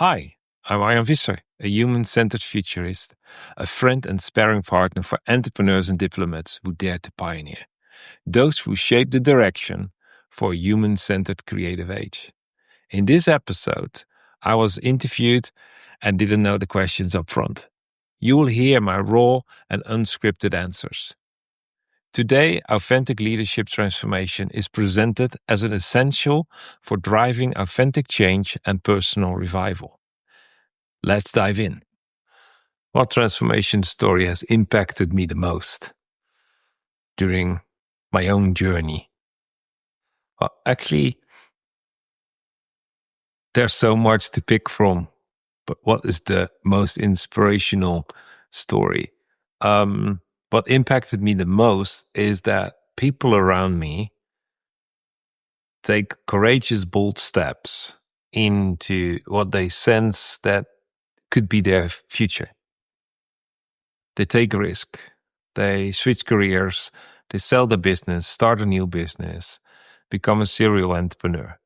Hi, I'm Arjan Visser, a human-centered futurist, a friend and sparring partner for entrepreneurs and diplomats who dare to pioneer, those who shape the direction for a human-centered creative age. In this episode, I was interviewed and didn't know the questions up front. You will hear my raw and unscripted answers. Today, authentic leadership transformation is presented as an essential for driving authentic change and personal revival. Let's dive in. What transformation story has impacted me the most during my own journey? Well, actually, there's so much to pick from, but what is the most inspirational story? What impacted me the most is that people around me take courageous, bold steps into what they sense that could be their future. They take a risk. They switch careers. They sell the business, start a new business, become a serial entrepreneur.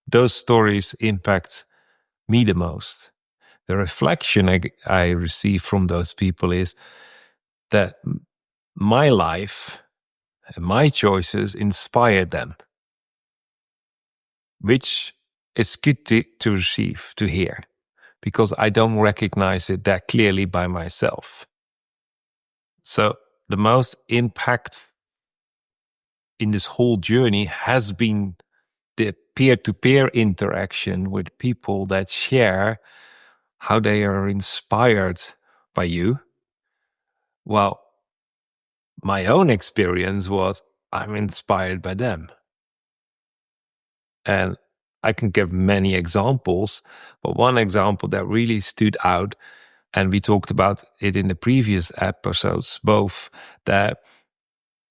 Those stories impact me the most. The reflection I receive from those people is that my life and my choices inspire them, which is good to receive, to hear, because I don't recognize it that clearly by myself. So the most impact in this whole journey has been the peer-to-peer interaction with people that share how they are inspired by you. Well, my own experience was I'm inspired by them. And I can give many examples, but one example that really stood out, and we talked about it in the previous episodes, both, that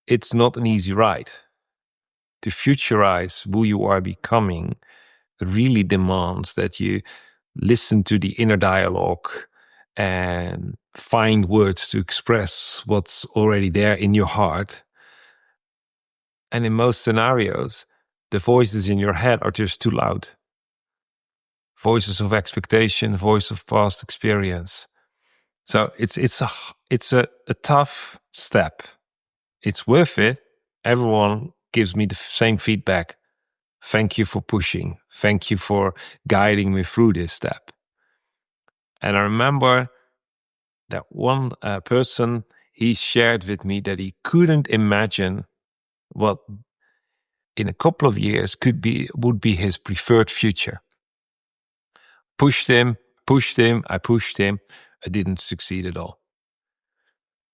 it's not an easy ride. To futurize who you are becoming really demands that you listen to the inner dialogue and find words to express what's already there in your heart. And in most scenarios, the voices in your head are just too loud. Voices of expectation, voice of past experience. So it's a tough step. It's worth it. Everyone gives me the same feedback. Thank you for pushing. Thank you for guiding me through this step. And I remember that one person, he shared with me that he couldn't imagine what in a couple of years would be his preferred future. Pushed him, I pushed him. I didn't succeed at all.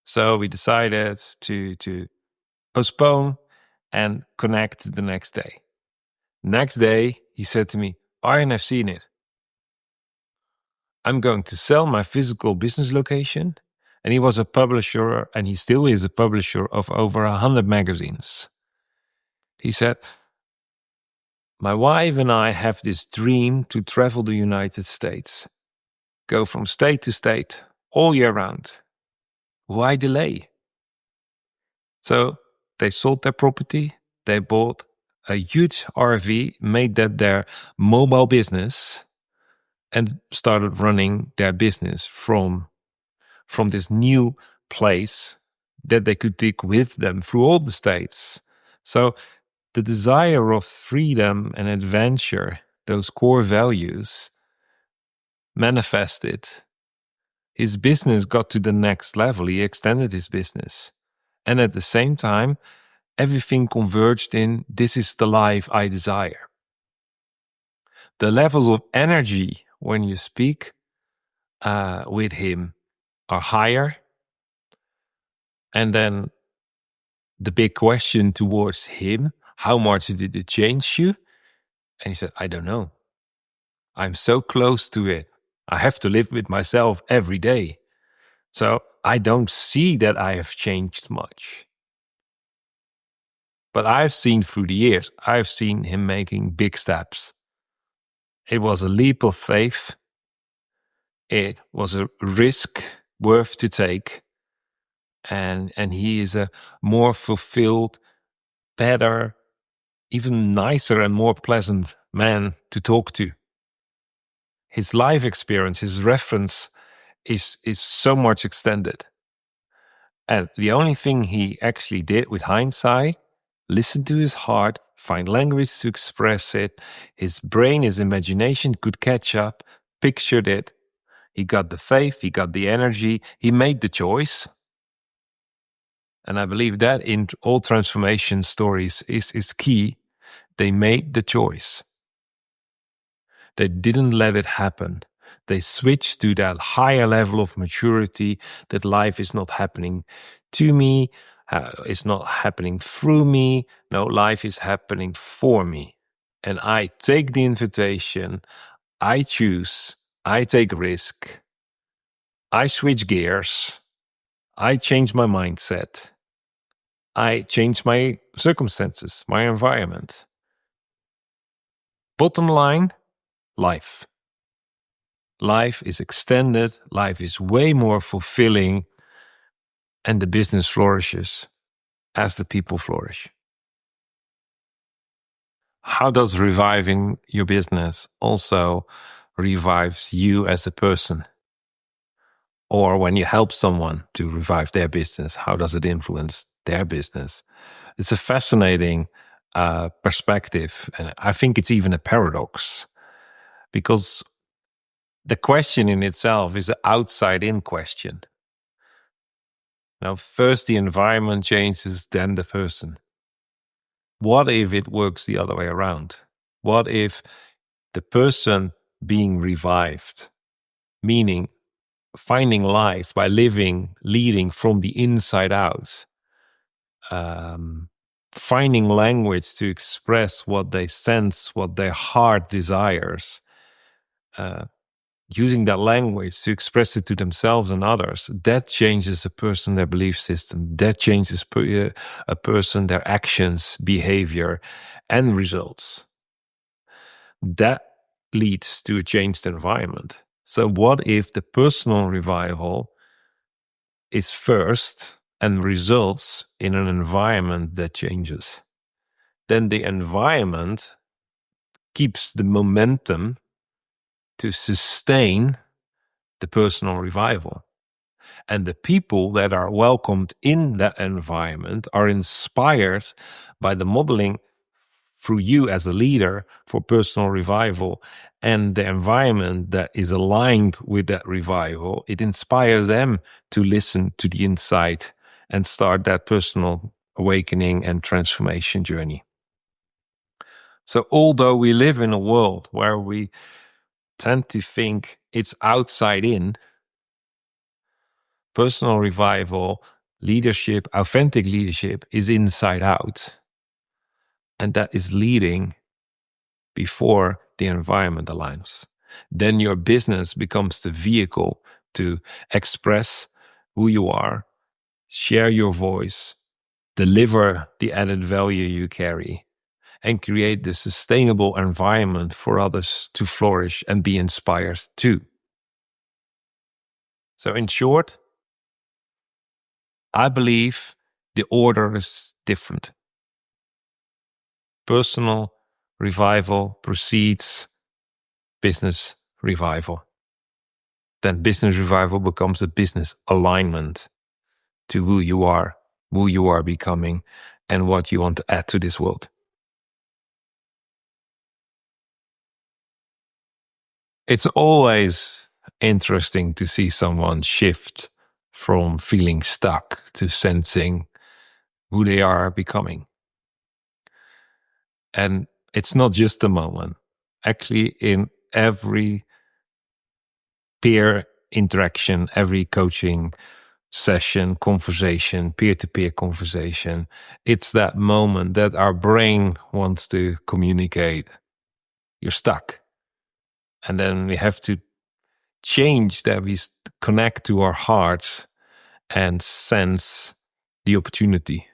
So we decided to postpone and connect the next day. Next day, he said to me, Arjen, I've seen it. I'm going to sell my physical business location. And he was a publisher, and he still is a publisher of over 100 magazines. He said, my wife and I have this dream to travel the United States, go from state to state all year round. Why delay? So they sold their property, they bought a huge RV, made that their mobile business, and started running their business from this new place that they could take with them through all the states. So the desire of freedom and adventure, those core values, manifested. His business got to the next level. He extended his business. And at the same time, everything converged in, this is the life I desire. The levels of energy when you speak with him are higher. And then the big question towards him, how much did it change you? And he said, I don't know. I'm so close to it. I have to live with myself every day. So I don't see that I have changed much. But I've seen through the years, I've seen him making big steps. It was a leap of faith. It was a risk worth to take. And he is a more fulfilled, better, even nicer and more pleasant man to talk to. his life experience, his reference is so much extended. And the only thing he actually did with hindsight, listen to his heart, find language to express it. His brain, his imagination could catch up, pictured it. He got the faith, he got the energy, he made the choice. And I believe that in all transformation stories is key. They made the choice. They didn't let it happen. They switched to that higher level of maturity, that life is not happening to me, it's not happening through me. No, life is happening for me. And I take the invitation, I choose, I take risk, I switch gears, I change my mindset, I change my circumstances, my environment. Bottom line, life. Life is extended, life is way more fulfilling, and the business flourishes as the people flourish. How does reviving your business also revives you as a person? Or when you help someone to revive their business, how does it influence their business? It's a fascinating perspective, and I think it's even a paradox, because the question in itself is an outside-in question. Now, first the environment changes, then the person. What if it works the other way around? What if the person being revived, meaning finding life by living, leading from the inside out, finding language to express what they sense, what their heart desires, using that language to express it to themselves and others, that changes a person, their belief system. That changes a person, their actions, behavior, and results. That leads to a changed environment. So what if the personal revival is first and results in an environment that changes? Then the environment keeps the momentum to sustain the personal revival. And the people that are welcomed in that environment are inspired by the modeling through you as a leader for personal revival, and the environment that is aligned with that revival. It inspires them to listen to the insight and start that personal awakening and transformation journey. So although we live in a world where we tend to think it's outside in, personal revival, leadership, authentic leadership is inside out. And that is leading before the environment aligns. Then your business becomes the vehicle to express who you are, share your voice, deliver the added value you carry, and create the sustainable environment for others to flourish and be inspired too. So in short, I believe the order is different. Personal revival precedes business revival. Then business revival becomes a business alignment to who you are becoming, and what you want to add to this world. It's always interesting to see someone shift from feeling stuck to sensing who they are becoming. And it's not just a moment. Actually, in every peer interaction, every coaching session, conversation, peer-to-peer conversation, it's that moment that our brain wants to communicate. You're stuck. And then we have to change that, we connect to our hearts and sense the opportunity.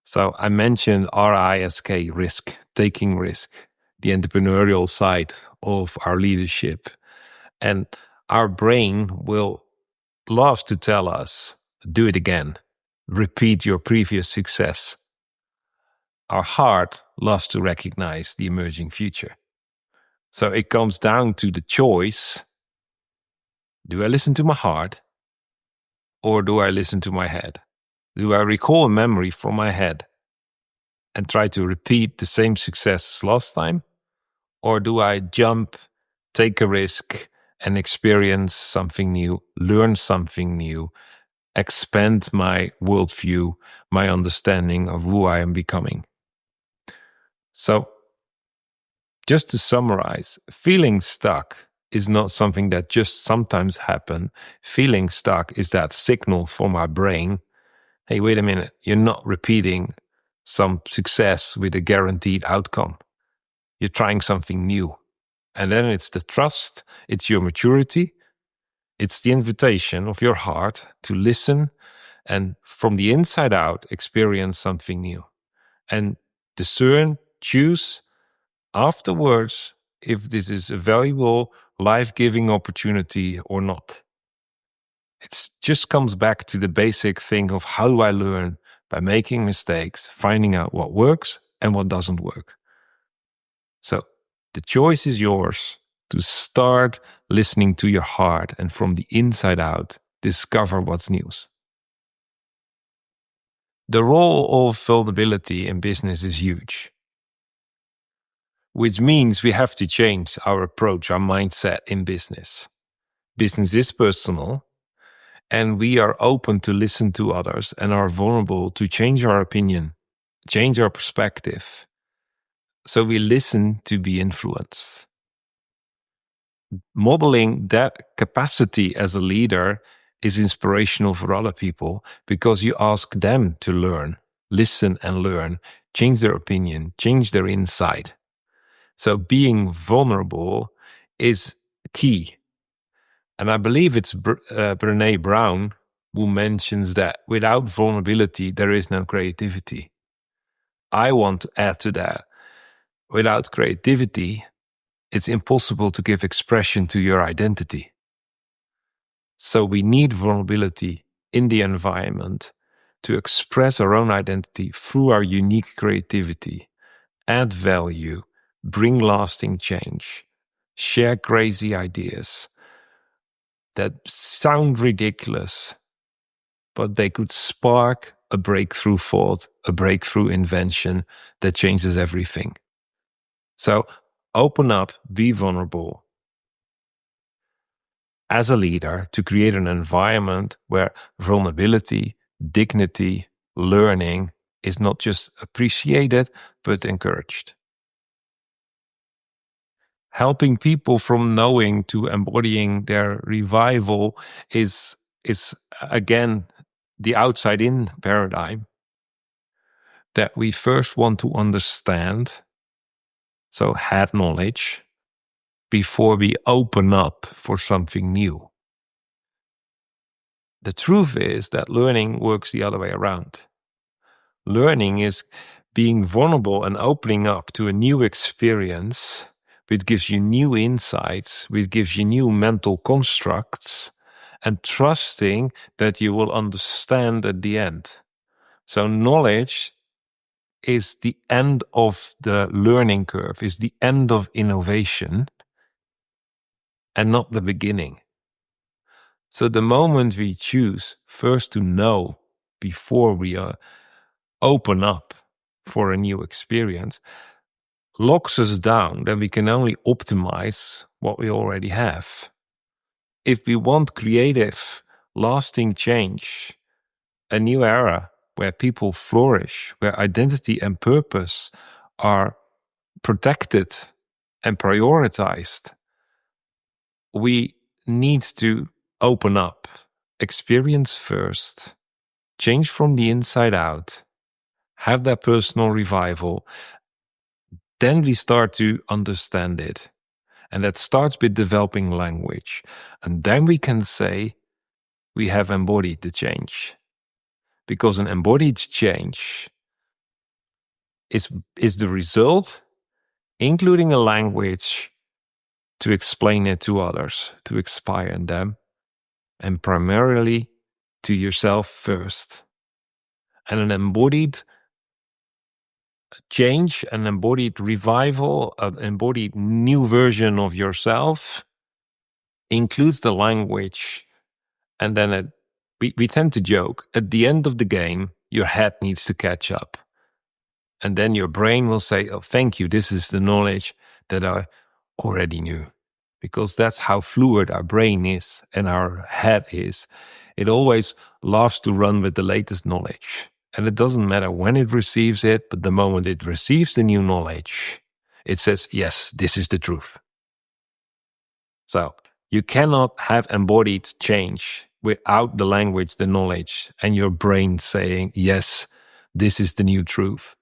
So I mentioned RISK, risk, taking risk, the entrepreneurial side of our leadership. And our brain will love to tell us, do it again, repeat your previous success. Our heart loves to recognize the emerging future. So it comes down to the choice. Do I listen to my heart or do I listen to my head? Do I recall a memory from my head and try to repeat the same success as last time? Or do I jump, take a risk, and experience something new, learn something new, expand my worldview, my understanding of who I am becoming? So, just to summarize, feeling stuck is not something that just sometimes happen. Feeling stuck is that signal for my brain. Hey, wait a minute, you're not repeating some success with a guaranteed outcome. You're trying something new. And then it's the trust, it's your maturity, it's the invitation of your heart to listen and from the inside out experience something new. And discern, choose afterwards if this is a valuable, life-giving opportunity or not. It just comes back to the basic thing of how do I learn? By making mistakes, finding out what works and what doesn't work. So the choice is yours to start listening to your heart and from the inside out, discover what's new. The role of vulnerability in business is huge, which means we have to change our approach, our mindset in business. Business is personal, and we are open to listen to others and are vulnerable to change our opinion, change our perspective. So we listen to be influenced. Modeling that capacity as a leader is inspirational for other people because you ask them to learn, listen and learn, change their opinion, change their insight. So being vulnerable is key. And I believe it's Brené Brown who mentions that without vulnerability, there is no creativity. I want to add to that. Without creativity, it's impossible to give expression to your identity. So we need vulnerability in the environment to express our own identity through our unique creativity, add value, bring lasting change, share crazy ideas that sound ridiculous, but they could spark a breakthrough thought, a breakthrough invention that changes everything. So open up, be vulnerable as a leader to create an environment where vulnerability, dignity, learning is not just appreciated, but encouraged. Helping people from knowing to embodying their revival is again the outside in paradigm that we first want to understand, so head knowledge, before we open up for something new. The truth is that learning works the other way around. Learning is being vulnerable and opening up to a new experience, which gives you new insights, which gives you new mental constructs, and trusting that you will understand at the end. So knowledge is the end of the learning curve, is the end of innovation, and not the beginning. So the moment we choose first to know before we open up for a new experience, locks us down, then we can only optimize what we already have. If we want creative, lasting change, a new era where people flourish, where identity and purpose are protected and prioritized, we need to open up, experience first, change from the inside out, have that personal revival. Then we start to understand it. And that starts with developing language. And then we can say we have embodied the change. Because an embodied change is the result, including a language to explain it to others, to inspire them, and primarily to yourself first. And an embodied change, an embodied revival, an embodied new version of yourself includes the language. And then we tend to joke, at the end of the game, your head needs to catch up. And then your brain will say, oh, thank you. This is the knowledge that I already knew. Because that's how fluid our brain is and our head is. It always loves to run with the latest knowledge. And it doesn't matter when it receives it, but the moment it receives the new knowledge, it says, yes, this is the truth. So you cannot have embodied change without the language, the knowledge, and your brain saying, yes, this is the new truth.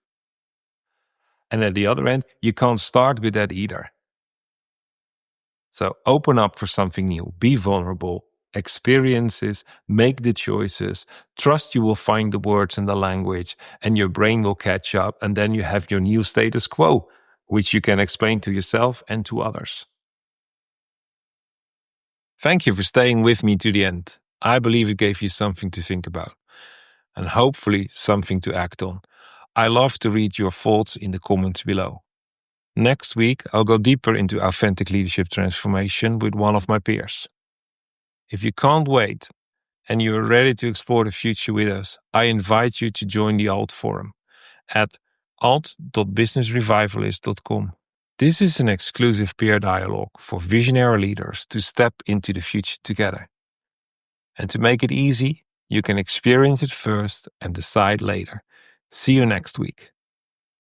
And at the other end, you can't start with that either. So open up for something new, be vulnerable, experiences, make the choices, trust you will find the words and the language, and your brain will catch up. And then you have your new status quo, which you can explain to yourself and to others. Thank you for staying with me to the end. I believe it gave you something to think about and hopefully something to act on. I love to read your thoughts in the comments below. Next week, I'll go deeper into authentic leadership transformation with one of my peers. If you can't wait and you're ready to explore the future with us, I invite you to join the A.L.T forum at alt.businessrevivalist.com. This is an exclusive peer dialogue for visionary leaders to step into the future together. And to make it easy, you can experience it first and decide later. See you next week.